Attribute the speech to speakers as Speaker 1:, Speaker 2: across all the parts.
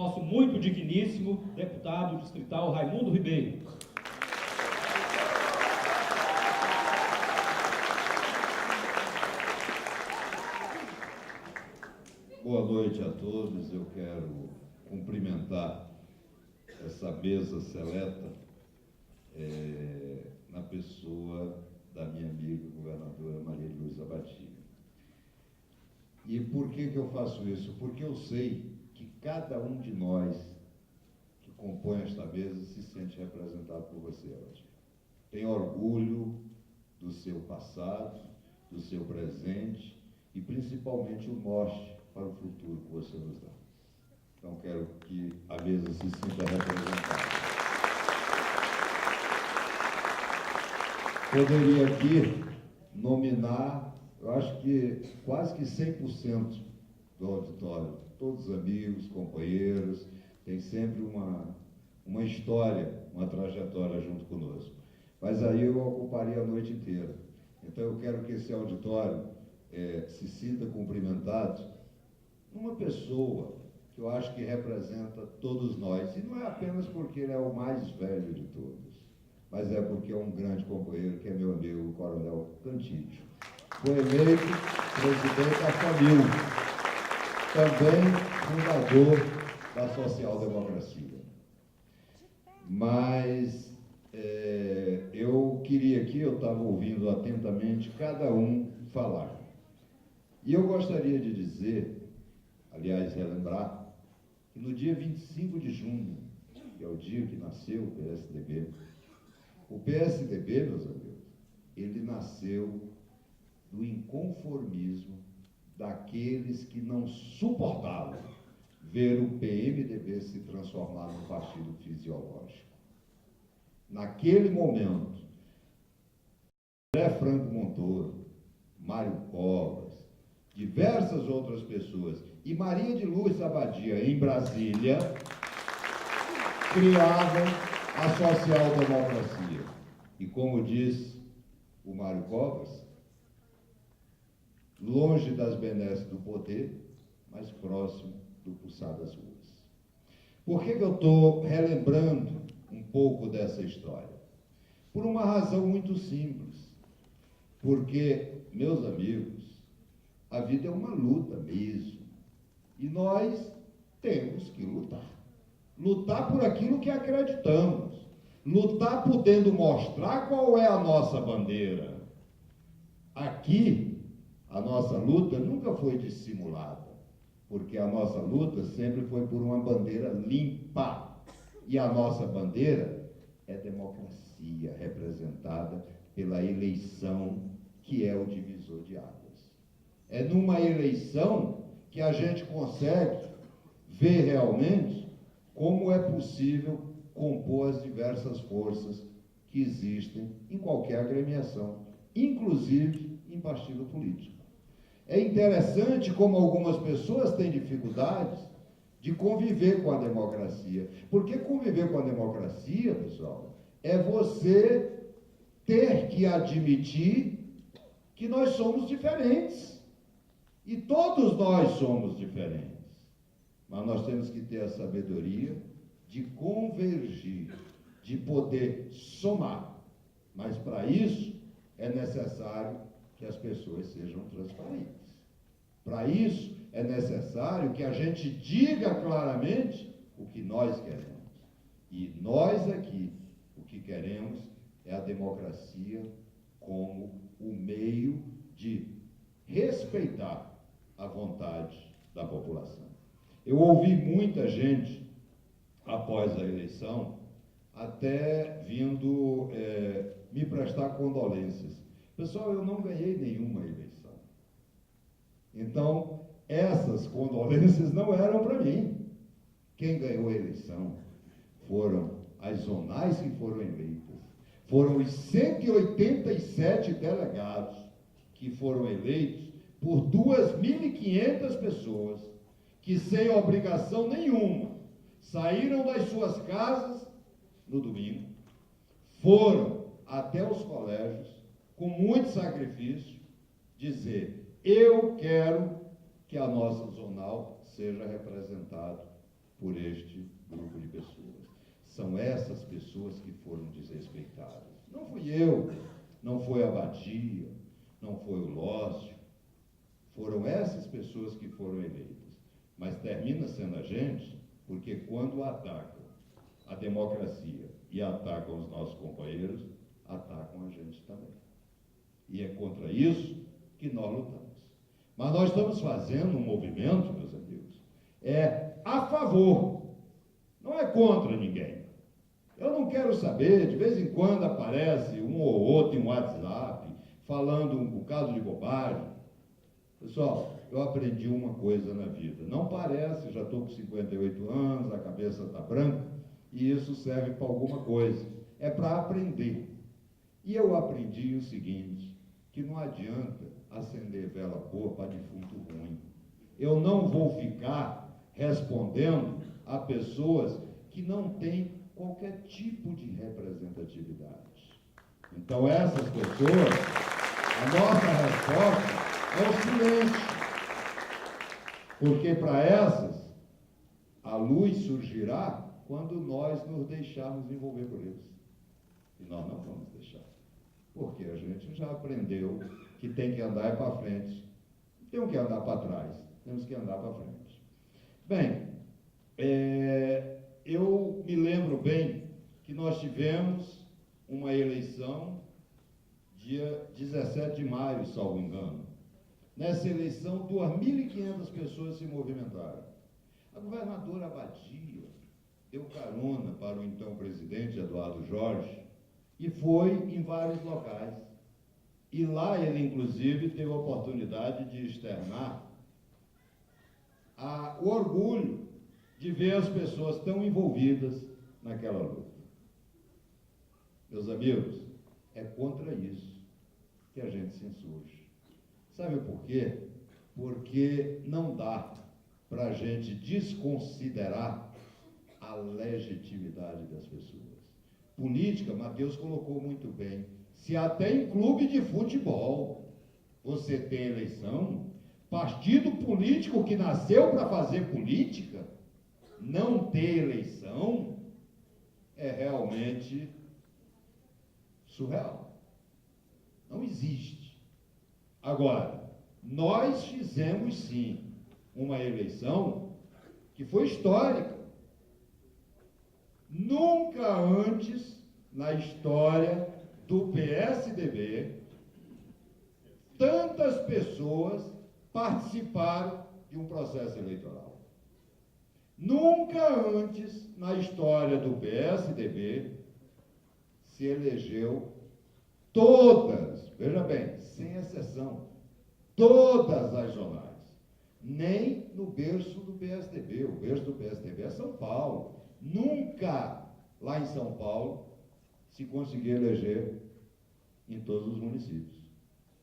Speaker 1: nosso muito digníssimo deputado distrital Raimundo Ribeiro.
Speaker 2: Boa noite a todos. Eu quero cumprimentar essa mesa seleta na pessoa da minha amiga governadora Maria Luísa Batia. E por que eu faço isso? Porque eu sei que cada um de nós que compõe esta mesa se sente representado por você, Batia. Tem orgulho do seu passado, do seu presente e principalmente o norte para o futuro que você nos dá. Então, quero que a mesa se sinta representada. Poderia aqui nominar, eu acho que quase que 100% do auditório, todos amigos, companheiros, tem sempre uma história, uma trajetória junto conosco. Mas aí eu ocuparia a noite inteira. Então, eu quero que esse auditório se sinta cumprimentado uma pessoa que eu acho que representa todos nós, e não é apenas porque ele é o mais velho de todos, mas é porque é um grande companheiro, que é meu amigo, o Coronel Cantídio. Foi eleito presidente da FAMIL, também fundador da social-democracia. Mas eu queria aqui, eu estava ouvindo atentamente cada um falar. E eu gostaria de dizer, aliás, relembrar, que no dia 25 de junho, que é o dia que nasceu o PSDB, meus amigos, ele nasceu do inconformismo daqueles que não suportavam ver o PMDB se transformar num partido fisiológico. Naquele momento, André Franco Montoro, Mário Covas, diversas outras pessoas, e Maria de Lourdes Abadia, em Brasília, criavam a social-democracia. E como diz o Mário Covas, longe das benesses do poder, mas próximo do pulsar das ruas. Por que eu estou relembrando um pouco dessa história? Por uma razão muito simples. Porque, meus amigos, a vida é uma luta mesmo. E nós temos que lutar. Lutar por aquilo que acreditamos. Lutar podendo mostrar qual é a nossa bandeira. Aqui, a nossa luta nunca foi dissimulada, porque a nossa luta sempre foi por uma bandeira limpa. E a nossa bandeira é democracia, representada pela eleição, que é o divisor de águas. É numa eleição que a gente consegue ver realmente como é possível compor as diversas forças que existem em qualquer agremiação, inclusive em partido político. É interessante como algumas pessoas têm dificuldades de conviver com a democracia. Porque conviver com a democracia, pessoal, é você ter que admitir que nós somos diferentes. E todos nós somos diferentes. Mas nós temos que ter a sabedoria de convergir, de poder somar. Mas para isso é necessário que as pessoas sejam transparentes. Para isso é necessário que a gente diga claramente o que nós queremos. E nós aqui, o que queremos é a democracia como o meio de respeitar a vontade da população. Eu ouvi muita gente, após a eleição, até vindo me prestar condolências. Pessoal, eu não ganhei nenhuma eleição. Então, essas condolências não eram para mim. Quem ganhou a eleição foram as zonais que foram eleitas. Foram os 187 delegados que foram eleitos por 2.500 pessoas que, sem obrigação nenhuma, saíram das suas casas no domingo, foram até os colégios, com muito sacrifício, dizer: eu quero que a nossa zonal seja representada por este grupo de pessoas. São essas pessoas que foram desrespeitadas. Não fui eu, não foi a Badia, não foi o Lócio, foram essas pessoas que foram eleitas. Mas termina sendo a gente, porque quando atacam a democracia e atacam os nossos companheiros, atacam a gente também. E é contra isso que nós lutamos. Mas nós estamos fazendo um movimento, meus amigos, a favor, não é contra ninguém. Eu não quero saber, de vez em quando aparece um ou outro em WhatsApp, falando um bocado de bobagem. Pessoal, eu aprendi uma coisa na vida. Não parece, já estou com 58 anos, a cabeça está branca, e isso serve para alguma coisa. É para aprender. E eu aprendi o seguinte, que não adianta acender vela boa para defunto ruim. Eu não vou ficar respondendo a pessoas que não têm qualquer tipo de representatividade. Então, essas pessoas, a nossa resposta é o silêncio. Porque para essas, a luz surgirá quando nós nos deixarmos envolver por eles. E nós não vamos deixar. Porque a gente já aprendeu que tem que andar para frente. Não temos que andar para trás, temos que andar para frente. Bem, eu me lembro bem que nós tivemos uma eleição dia 17 de maio, salvo engano. Nessa eleição, 2.500 pessoas se movimentaram. A governadora Abadia deu carona para o então presidente Eduardo Jorge e foi em vários locais. E lá ele, inclusive, teve a oportunidade de externar o orgulho de ver as pessoas tão envolvidas naquela luta. Meus amigos, é contra isso que a gente se insurge. Sabe por quê? Porque não dá para a gente desconsiderar a legitimidade das pessoas. Política, Mateus colocou muito bem, se até em clube de futebol você tem eleição, partido político que nasceu para fazer política, não ter eleição é realmente surreal. Não existe. Agora, nós fizemos sim uma eleição que foi histórica. Nunca antes na história do PSDB tantas pessoas participaram de um processo eleitoral. Nunca antes na história do PSDB se elegeu todas, veja bem, sem exceção, todas as zonais. Nem no berço do PSDB. O berço do PSDB é São Paulo. Nunca lá em São Paulo se conseguiu eleger em todos os municípios.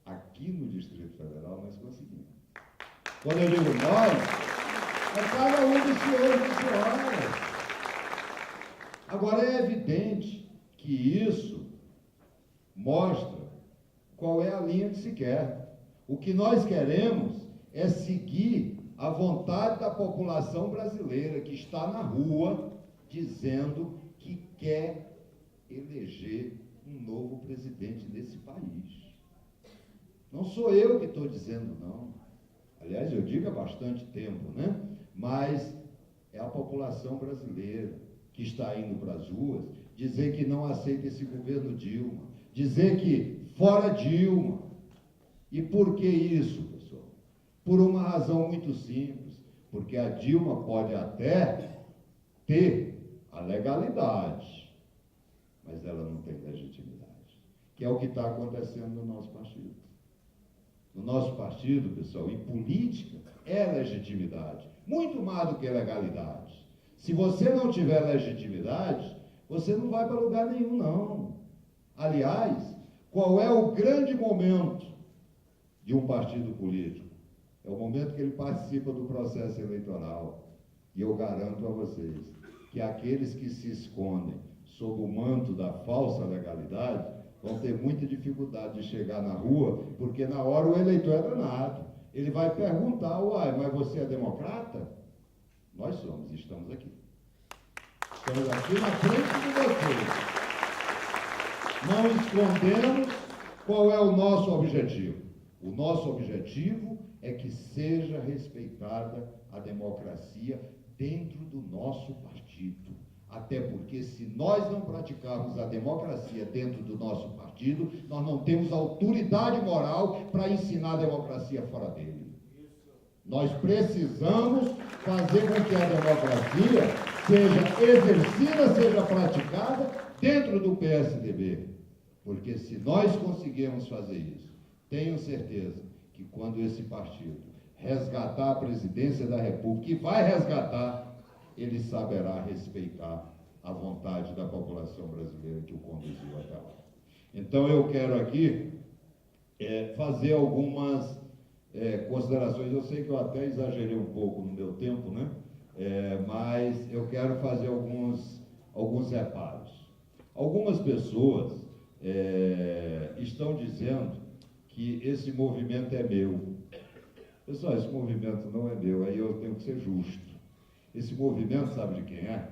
Speaker 2: Aqui no Distrito Federal nós conseguimos. Quando eu digo nós, é cada um dos senhores e senhoras. Agora é evidente que isso mostra qual é a linha que se quer. O que nós queremos é seguir a vontade da população brasileira que está na rua dizendo que quer eleger um novo presidente desse país. Não sou eu que estou dizendo, não. Aliás, eu digo há bastante tempo, né? Mas é a população brasileira que está indo para as ruas dizer que não aceita esse governo Dilma, dizer que fora Dilma. E por que isso, pessoal? Por uma razão muito simples, porque a Dilma pode até ter a legalidade, mas ela não tem legitimidade, que é o que está acontecendo no nosso partido. No nosso partido, pessoal, em política, é legitimidade, muito mais do que legalidade. Se você não tiver legitimidade, você não vai para lugar nenhum, não. Aliás, qual é o grande momento de um partido político? É o momento que ele participa do processo eleitoral. E eu garanto a vocês que aqueles que se escondem sob o manto da falsa legalidade vão ter muita dificuldade de chegar na rua, porque na hora o eleitor é danado. Ele vai perguntar, uai, mas você é democrata? Nós somos, estamos aqui. Estamos aqui na frente de vocês. Não escondemos qual é o nosso objetivo. O nosso objetivo é que seja respeitada a democracia dentro do nosso partido. Até porque, se nós não praticarmos a democracia dentro do nosso partido, nós não temos autoridade moral para ensinar a democracia fora dele. Nós precisamos fazer com que a democracia seja exercida, seja praticada dentro do PSDB. Porque se nós conseguirmos fazer isso, tenho certeza que quando esse partido resgatar a presidência da República, e vai resgatar, ele saberá respeitar a vontade da população brasileira que o conduziu até lá. Então eu quero aqui fazer algumas considerações. Eu sei que eu até exagerei um pouco no meu tempo, né? Mas eu quero fazer alguns reparos. Algumas pessoas estão dizendo que esse movimento é meu. Pessoal, esse movimento não é meu, aí eu tenho que ser justo. Esse movimento, sabe de quem é?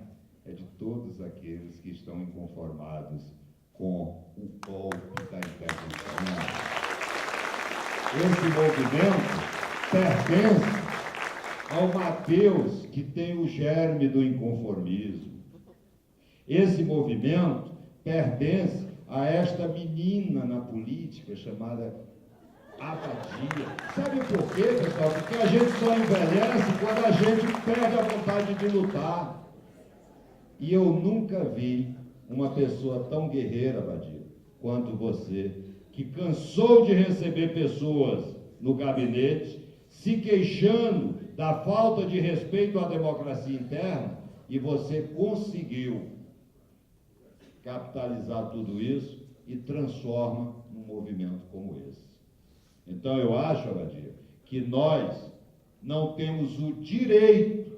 Speaker 2: É de todos aqueles que estão inconformados com o golpe da intervenção. Esse movimento pertence ao Mateus, que tem o germe do inconformismo. Esse movimento pertence a esta menina na política chamada apatia. Sabe por quê, pessoal? Porque a gente só envelhece quando a gente perde a vontade de lutar. E eu nunca vi uma pessoa tão guerreira, Badia, quanto você, que cansou de receber pessoas no gabinete, se queixando da falta de respeito à democracia interna, e você conseguiu capitalizar tudo isso e transforma num movimento como esse. Então eu acho, Abadia, que nós não temos o direito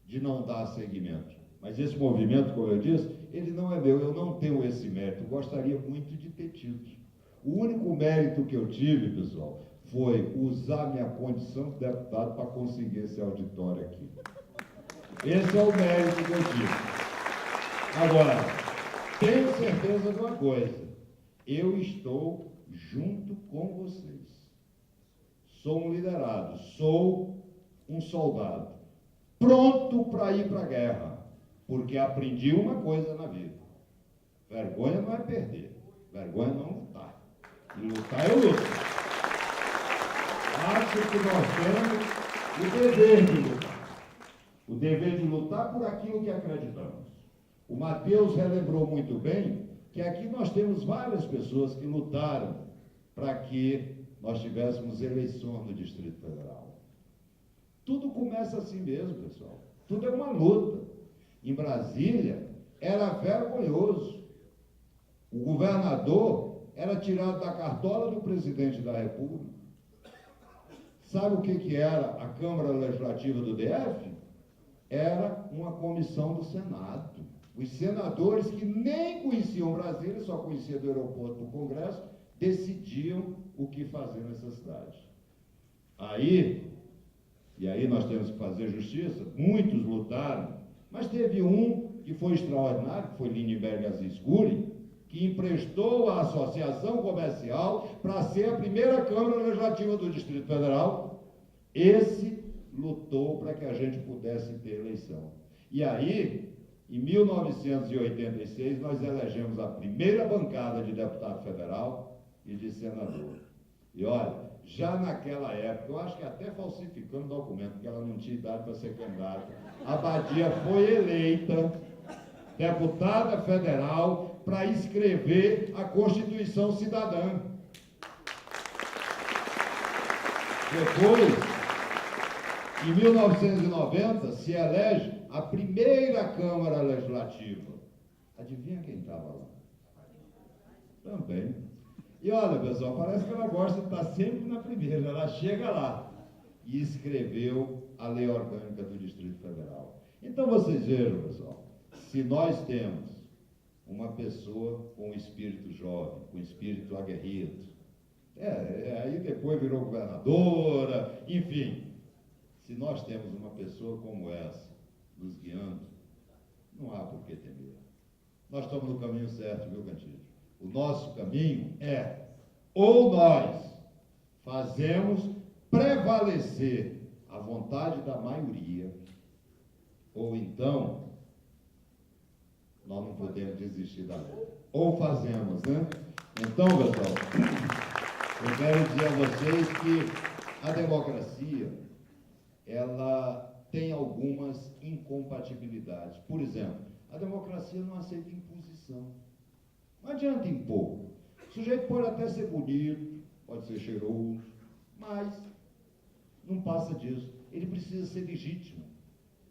Speaker 2: de não dar seguimento. Mas esse movimento, como eu disse, ele não é meu, eu não tenho esse mérito, eu gostaria muito de ter tido. O único mérito que eu tive, pessoal, foi usar minha condição de deputado para conseguir esse auditório aqui. Esse é o mérito que eu tive. Agora, tenho certeza de uma coisa, eu estou junto com vocês. Sou um liderado, sou um soldado, pronto para ir para a guerra, porque aprendi uma coisa na vida: vergonha não é perder, vergonha não é lutar. E lutar eu luto. Acho que nós temos o dever de lutar. O dever de lutar por aquilo que acreditamos. O Mateus relembrou muito bem que aqui nós temos várias pessoas que lutaram para que nós tivéssemos eleições no Distrito Federal. Tudo começa assim mesmo, pessoal. Tudo é uma luta. Em Brasília, era vergonhoso. O governador era tirado da cartola do presidente da República. Sabe o que era a Câmara Legislativa do DF? Era uma comissão do Senado. Os senadores, que nem conheciam Brasília, só conheciam do aeroporto do Congresso, decidiam o que fazer nessa cidade. E aí nós temos que fazer justiça, muitos lutaram, mas teve um que foi extraordinário, que foi Lindbergh Aziz Guri, que emprestou a Associação Comercial para ser a primeira Câmara Legislativa do Distrito Federal. Esse lutou para que a gente pudesse ter eleição. E aí, em 1986, nós elegemos a primeira bancada de deputado federal e de senador. E olha, já naquela época, eu acho que até falsificando documento, porque ela não tinha idade para ser candidata, a Badia foi eleita deputada federal para escrever a Constituição Cidadã. Depois, em 1990, se elege a primeira Câmara Legislativa. Adivinha quem estava lá? Também. E olha, pessoal, parece que ela gosta de estar sempre na primeira. Ela chega lá e escreveu a Lei Orgânica do Distrito Federal. Então, vocês vejam, pessoal, se nós temos uma pessoa com espírito jovem, com espírito aguerrido, aí depois virou governadora, enfim, se nós temos uma pessoa como essa nos guiando, não há por que temer. Nós estamos no caminho certo, viu, Cantilho? O nosso caminho é, ou nós fazemos prevalecer a vontade da maioria, ou então nós não podemos desistir da lei. Ou fazemos, né? Então, pessoal, eu quero dizer a vocês que a democracia, ela tem algumas incompatibilidades. Por exemplo, a democracia não aceita imposição. Não adianta impor. O sujeito pode até ser bonito, pode ser cheiroso, mas não passa disso. Ele precisa ser legítimo.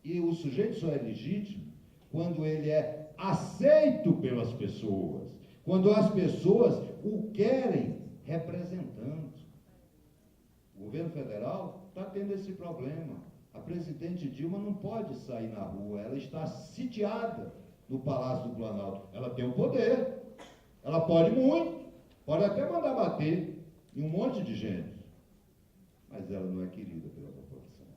Speaker 2: E o sujeito só é legítimo quando ele é aceito pelas pessoas, quando as pessoas o querem representando. O governo federal está tendo esse problema. A presidente Dilma não pode sair na rua, ela está sitiada no Palácio do Planalto. Ela tem o poder, ela pode muito, pode até mandar bater em um monte de gente, mas ela não é querida pela população.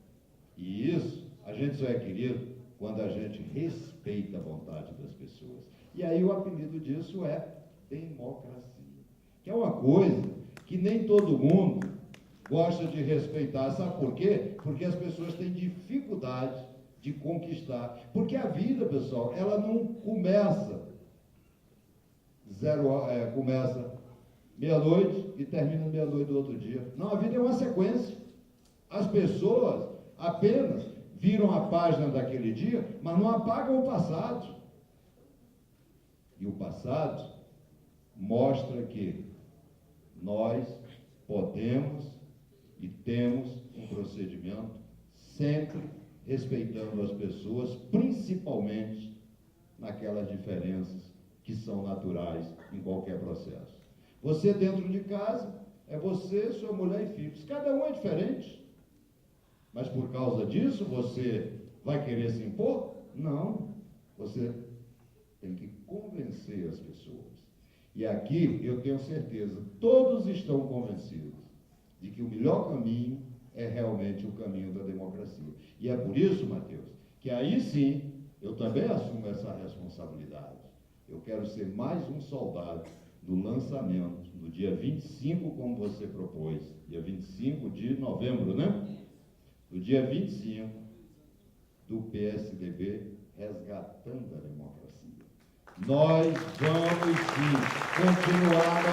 Speaker 2: E isso, a gente só é querido quando a gente respeita a vontade das pessoas. E aí o apelido disso é democracia, que é uma coisa que nem todo mundo gosta de respeitar. Sabe por quê? Porque as pessoas têm dificuldade de conquistar. Porque a vida, pessoal, ela não começa começa meia-noite e termina meia-noite do outro dia. Não, a vida é uma sequência. As pessoas apenas viram a página daquele dia, mas não apagam o passado. E o passado mostra que nós podemos e temos um procedimento sempre respeitando as pessoas, principalmente naquelas diferenças que são naturais em qualquer processo. Você dentro de casa, é você, sua mulher e filhos. Cada um é diferente. Mas por causa disso, você vai querer se impor? Não. Você tem que convencer as pessoas. E aqui, eu tenho certeza, todos estão convencidos de que o melhor caminho é realmente o caminho da democracia. E é por isso, Mateus, que aí sim, eu também assumo essa responsabilidade. Eu quero ser mais um soldado do lançamento, no dia 25, como você propôs, dia 25 de novembro, né? No dia 25, do PSDB, resgatando a democracia. Nós vamos sim continuar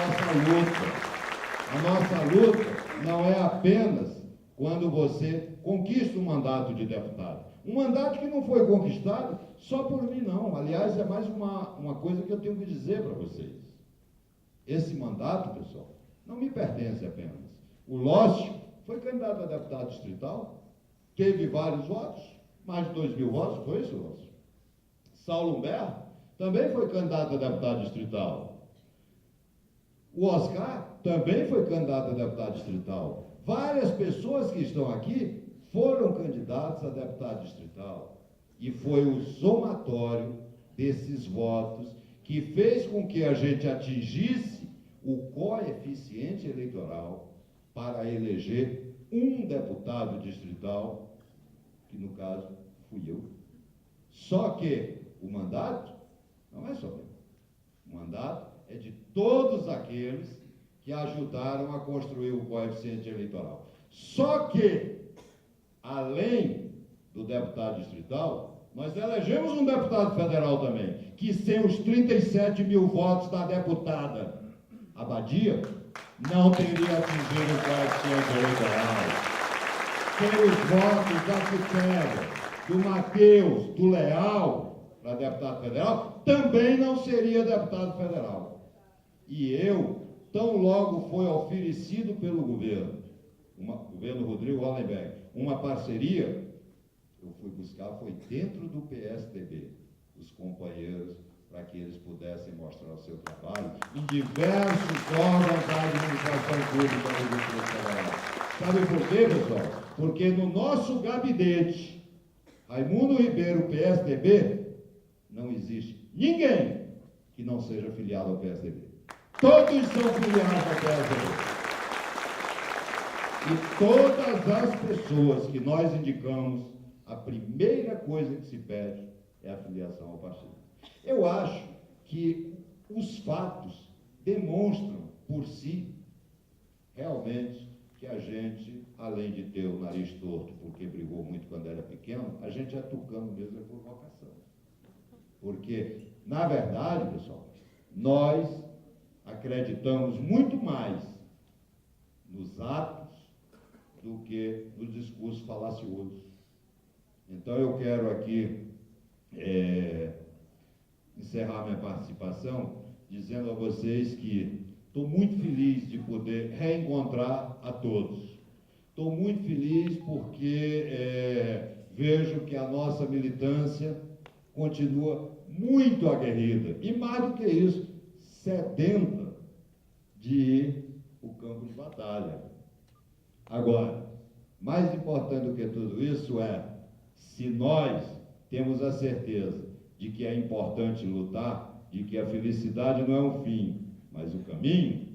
Speaker 2: a nossa luta não é apenas quando você conquista um mandato de deputado. Um mandato que não foi conquistado só por mim, não. Aliás, é mais uma coisa que eu tenho que dizer para vocês. Esse mandato, pessoal, não me pertence apenas. O Lócio foi candidato a deputado distrital, teve vários votos, mais de 2.000 votos, foi isso, Lócio? Saulo Humberto também foi candidato a deputado distrital. O Oscar também foi candidato a deputado distrital. Várias pessoas que estão aqui foram candidatos a deputado distrital. E foi o somatório desses votos que fez com que a gente atingisse o coeficiente eleitoral para eleger um deputado distrital, que no caso fui eu. Só que o mandato não é só meu. O mandato é de todos aqueles que ajudaram a construir o coeficiente eleitoral. Só que, além do deputado distrital, nós elegemos um deputado federal também, que sem os 37.000 votos da deputada Abadia, não teria atingido o coeficiente eleitoral. Sem os votos da Quitéria, do Matheus, do Leal, para deputado federal, também não seria deputado federal. E eu, tão logo foi oferecido pelo governo Rodrigo Hollenberg, uma parceria, eu fui buscar, foi dentro do PSDB, os companheiros, para que eles pudessem mostrar o seu trabalho em diversos órgãos da administração pública do Distrito Federal. Sabe por quê, pessoal? Porque no nosso gabinete, Raimundo Ribeiro, PSDB, não existe ninguém que não seja filiado ao PSDB. Todos são filiados ao PSDB. E todas as pessoas que nós indicamos, a primeira coisa que se pede é a filiação ao partido. Eu acho que os fatos demonstram por si, realmente, que a gente, além de ter o nariz torto porque brigou muito quando era pequeno, a gente é tucano mesmo é por vocação. Porque, na verdade, pessoal, nós acreditamos muito mais nos atos do que nos discursos falaciosos. Então, eu quero aqui encerrar minha participação dizendo a vocês que estou muito feliz de poder reencontrar a todos. Estou muito feliz porque vejo que a nossa militância continua muito aguerrida e, mais do que isso, sedenta de ir ao campo de batalha. Agora, mais importante do que tudo isso se nós temos a certeza de que é importante lutar, de que a felicidade não é um fim, mas o caminho,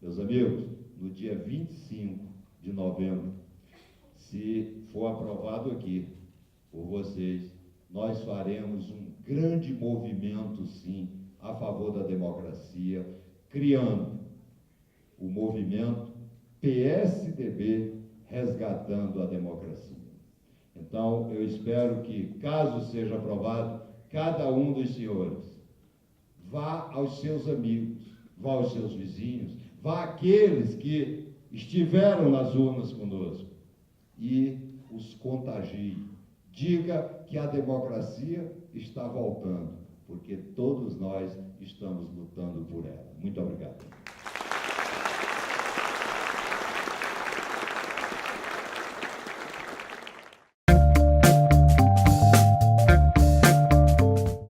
Speaker 2: meus amigos, no dia 25 de novembro, se for aprovado aqui por vocês, nós faremos um grande movimento, sim, a favor da democracia, criando o movimento PSDB resgatando a democracia. Então, eu espero que, caso seja aprovado, cada um dos senhores vá aos seus amigos, vá aos seus vizinhos, vá àqueles que estiveram nas urnas conosco e os contagie. Diga que a democracia está voltando, porque todos nós estamos lutando por ela. Muito obrigado.